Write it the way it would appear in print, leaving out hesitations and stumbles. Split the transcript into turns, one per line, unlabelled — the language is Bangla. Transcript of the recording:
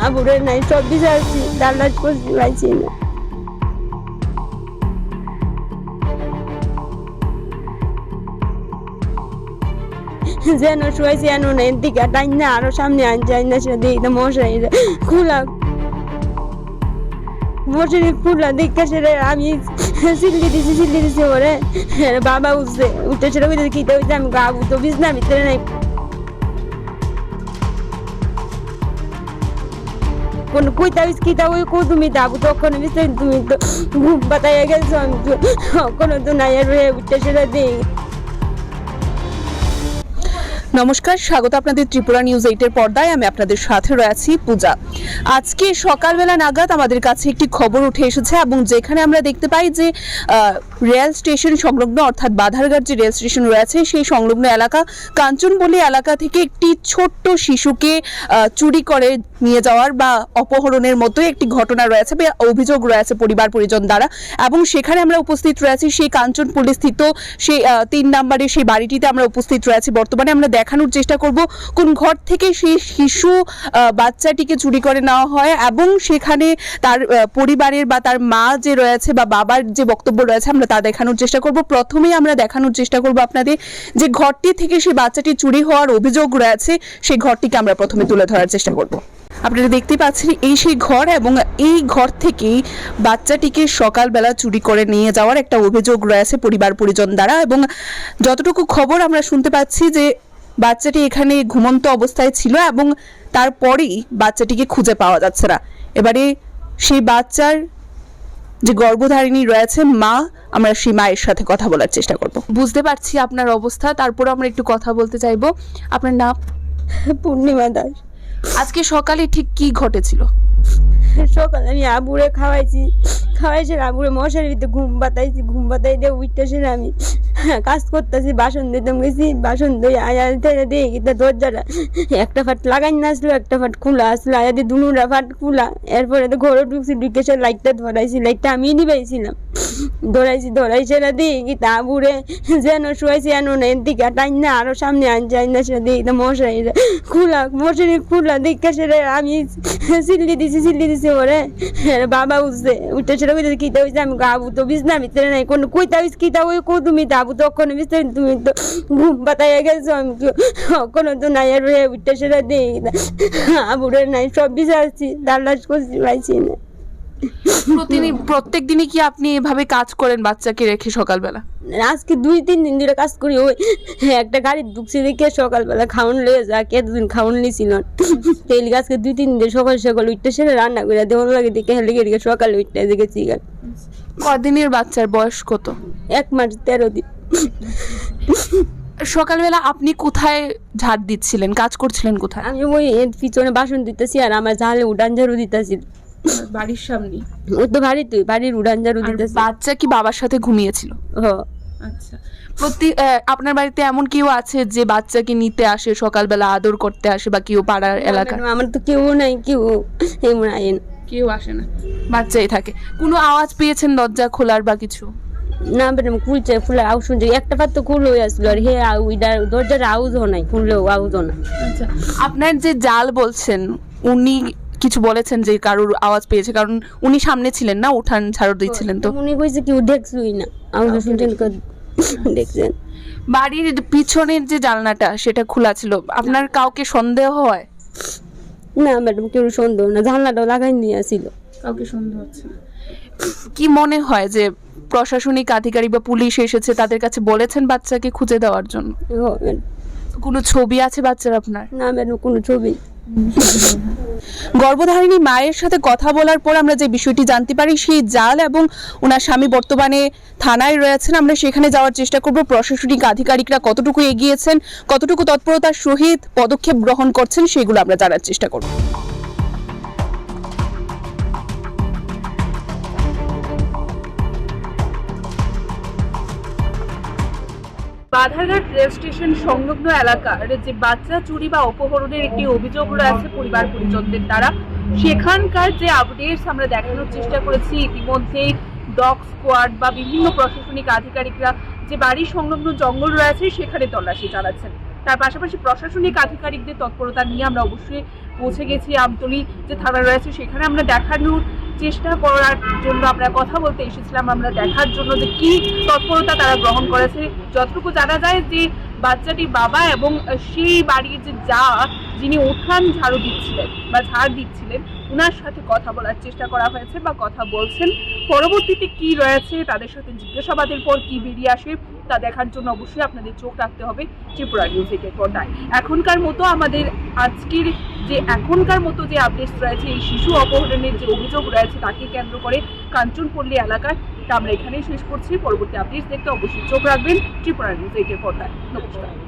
আবুরে নাই সব বিচারছি দাল্লাস করছি পাইছি না। যেন শুয়েছি এন নেই দিকে টাইন না আরো সামনে আনছে আইন না সেটা দিই তো মশাই খোলা মশারি খোলা দেখে সেটা আমি সিল্লি দিছি ওরে বাবা উঠতে সেটা কিতে হইতে আমি গাবু তো বিছনার ভিতরে নাই কোন কইতা কিতা ওই কো তুমি দাবু তখন বিছনায় তুমি তো ঘুম পাতাইয়া গেছো আমি তো কোনো তো নাই আর উঠতে সেটা দিই।
নমস্কার, স্বাগত আপনাদের ত্রিপুরা নিউজ 8-এর পর্দায়। আমি আপনাদের সাথে রয়েছি পূজা। আজকে সকালবেলা নাগাদ আমাদের কাছে একটি খবর উঠে এসেছে এবং যেখানে আমরা দেখতে পাই যে রেল স্টেশন সংলগ্ন অর্থাৎ বাধারঘাট যে রেল স্টেশন রয়েছে সেই সংলগ্ন এলাকা কাঞ্চনবলী এলাকা থেকে একটি ছোট্ট শিশুকে চুরি করে নিয়ে যাওয়ার বা অপহরণের মতো একটি ঘটনা রয়েছে বা অভিযোগ রয়েছে পরিবার পরিজন দ্বারা, এবং সেখানে আমরা উপস্থিত রয়েছি সেই কাঞ্চনপল্লী স্থিত সেই 3 নম্বরের সেই বাড়িটিতে আমরা উপস্থিত রয়েছি। বর্তমানে আমরা দেখানোর চেষ্টা করব কোন ঘর থেকে সেই শিশু বাচ্চাটিকে চুরি করে নেওয়া হয় এবং সেখানে তার পরিবারের বা তার মা যে রয়েছে বা বাবার যে বক্তব্য রয়েছে আমরা তা দেখানোর চেষ্টা করব। প্রথমেই আমরা দেখানোর চেষ্টা করব আপনাদের যে ঘরটি থেকে সেই বাচ্চাটি চুরি হওয়ার অভিযোগ রয়েছে সেই ঘরটিকে আমরা প্রথমে তুলে ধরার চেষ্টা করব। আপনারা দেখতে পাচ্ছেন এই সেই ঘর এবং এই ঘর থেকেই বাচ্চাটিকে সকালবেলা চুরি করে নিয়ে যাওয়ার একটা অভিযোগ রয়েছে পরিবার পরিজন দ্বারা, এবং যতটুকু খবর আমরা শুনতে পাচ্ছি যে বাচ্চাটি এখানে ঘুমন্ত অবস্থায় ছিল এবং তারপরেই বাচ্চাটিকে খুঁজে পাওয়া যাচ্ছে না। এবারে সেই বাচ্চার যে গর্ভধারিণী রয়েছে মা, আমরা সেই মায়ের সাথে কথা বলার চেষ্টা করব। বুঝতে পারছি আপনার অবস্থা, তারপর আমরা একটু কথা বলতে চাইবো। আপনার নাম?
পূর্ণিমা দাস।
আজকে সকালে ঠিক কি ঘটেছিল?
সকালে আমি আবুরে খাওয়াইছি আবুরে মশারির ভিতরে ঘুম পাতাই দিয়ে উঠতেছে আমি কাজ করতেছি, বাসন দিতাম গেছি, বাসন দিয়ে আয়া দিয়ে গিয়ে দরজাটা একটা ফাট লাগাই না আসলো, একটা ফাট খোলা আসলো, আয়া দিয়ে দুনুরা ফাট খোলা। এরপরে তো ঘরে ঢুকছি, ঢুকে সে লাইটটা ধরাইছি, লাইটটা আমি নিবাইছিলাম, ধরাইছে না দিয়ে গিয়ে আবুরে যেন শুয়েছি এন নেই দিকে টাইন না আরো সামনে আনছে আইন না সেটা দিয়ে মশারি মশারি খোলা দেখে সেটা আমি সিল্লি দিছি ওরে বাবা উঠতে সেটা কিতে হইছে আমি গাবু তো বিছনার ভিতরে নাই কোন কইতা কিতা ওই কো তুমি দাবু তখন বিছনায় তুমি তো ঘুম পাতাইয়া গেছো আমি কোনো তো নাই আর উঠতে সেটা দিই আবুরে নাই সব বিচারছি দাল্লাস করছি পাইছি না।
প্রত্যেক দিনই কি আপনি এভাবে কাজ করেন বাচ্চাকে রেখে সকালবেলা?
আজকে 2-3 দিন ধরে কাজ করি। ওই একটা গাড়ি ঢুকছে দেখে সকালবেলা খাওয়ান লয়ে যা এতদিন খাওয়ান নিয়েছিল তেল আজকে 2-3 দিন সকাল উঠতে সেরে রান্না করে দেওয়ার লাগে দেখে হেলে সকালে উঠতে দেখেছি।
কদিনের বাচ্চার বয়স কত?
1 মাস 13 দিন।
সকালবেলা আপনি কোথায় ঝাড় দিচ্ছিলেন, কাজ করছিলেন কোথায়?
আমি ওই পিছনে বাসন দিতেছি আর আমার জালে উড়ান ঝাড়ু দিতেছি
বাড়ির সামনে।
ওই তো বাড়ির উড়ান ঝাড়ু দিতেছি।
বাচ্চা কি বাবার সাথে ঘুমিয়েছিল? আচ্ছা। আপনার বাড়িতে এমন কেউ আছে যে বাচ্চাকে নিতে আসে, সকালবেলা আদর করতে আসে, বা কেউ পাড়ার এলাকায়?
আমার তো কেউ নাই,
কেউ আসে না, বাচ্চাই থাকে। কোনো আওয়াজ পেয়েছেন দরজা খোলার বা কিছু?
না ম্যাডাম খুলছে ফুলের আউজ শুনছে, একটা পাত তো খুলে আসলো আর দরজার আউজও নাই, খুললেও আউজও না।
আচ্ছা, আপনার যে জাল বলছেন উনি কিছু বলেছেন যে কারোর আওয়াজ পেয়েছে? কারণ উনি সামনে ছিলেন না, উঠান ঝাড়ু দিচ্ছিলেন, তো
উনি কইছে কেউ দেখছই না, আওয়াজ শুনছেন দেখছেন।
বাড়ির পিছনের যে জানলাটা সেটা খোলা ছিল, আপনার কাউকে সন্দেহ হয়?
না ম্যাডাম কেউ সন্দেহ না, জানলাটাও লাগাই নিয়েছিল,
কাউকে সন্দেহ হচ্ছে না। কি মনে হয় যে প্রশাসনিক আধিকারিক বা পুলিশ এসেছে, তাদের কাছে বলেছেন বাচ্চাকে খুঁজে দেওয়ার জন্য? কোনো ছবি আছে বাচ্চার আপনার?
না ম্যাডাম কোনো ছবি।
গর্ভধারিণী মায়ের সাথে কথা বলার পর আমরা যে বিষয়টি জানতে পারি, সেই জাল এবং ওনার স্বামী বর্তমানে থানায় রয়েছেন। আমরা সেখানে যাওয়ার চেষ্টা করব। প্রশাসনিক আধিকারিকরা কতটুকু এগিয়েছেন, কতটুকু তৎপরতার সহিত পদক্ষেপ গ্রহণ করছেন, সেগুলো আমরা জানার চেষ্টা করব। বাধারঘাট রেল স্টেশন সংলগ্ন এলাকার যে বাচ্চা চুরি বা অপহরণের একটি অভিযোগ রয়েছে পরিবার পরিজনদের দ্বারা, সেখানকার যে আপডেটস আমরা দেখানোর চেষ্টা করেছি। ইতিমধ্যেই ডগ স্কোয়াড বা বিভিন্ন প্রশাসনিক আধিকারিকরা যে বাড়ির সংলগ্ন জঙ্গল রয়েছে সেখানে তল্লাশি চালাচ্ছেন। তার পাশাপাশি প্রশাসনিক আধিকারিকদের তৎপরতা নিয়ে আমরা অবশ্যই পৌঁছে গেছি আমতলী যে থানা রয়েছে সেখানে। আমরা দেখানোর চেষ্টা করার জন্য আমরা কথা বলতে এসেছিলাম, আমরা দেখার জন্য যে কি তৎপরতা তারা গ্রহণ করেছে। যতটুকু জানা যায় যে বাচ্চাটির বাবা এবং সেই বাড়ির যে যিনি উঠান ঝাড়ু দিচ্ছিলেন বা ঝাড় দিচ্ছিলেন ওনার সাথে কথা বলার চেষ্টা করা হয়েছে বা কথা বলছেন। পরবর্তীতে কি রয়েছে তাদের সাথে জিজ্ঞাসাবাদের পর কি বেরিয়ে আসে তা দেখার জন্য অবশ্যই আপনাদের চোখ রাখতে হবে ত্রিপুরা নিউজ 8 এর পর্দায়। এখনকার মতো যে আপডেটস রয়েছে এই শিশু অপহরণের যে অভিযোগ রয়েছে তাকে কেন্দ্র করে কাঞ্চনপল্লী এলাকার, তা আমরা এখানেই শেষ করছি। পরবর্তী আপডেটস দেখতে অবশ্যই চোখ রাখবেন ত্রিপুরা নিউজ 8 এর পর্দায়। নমস্কার।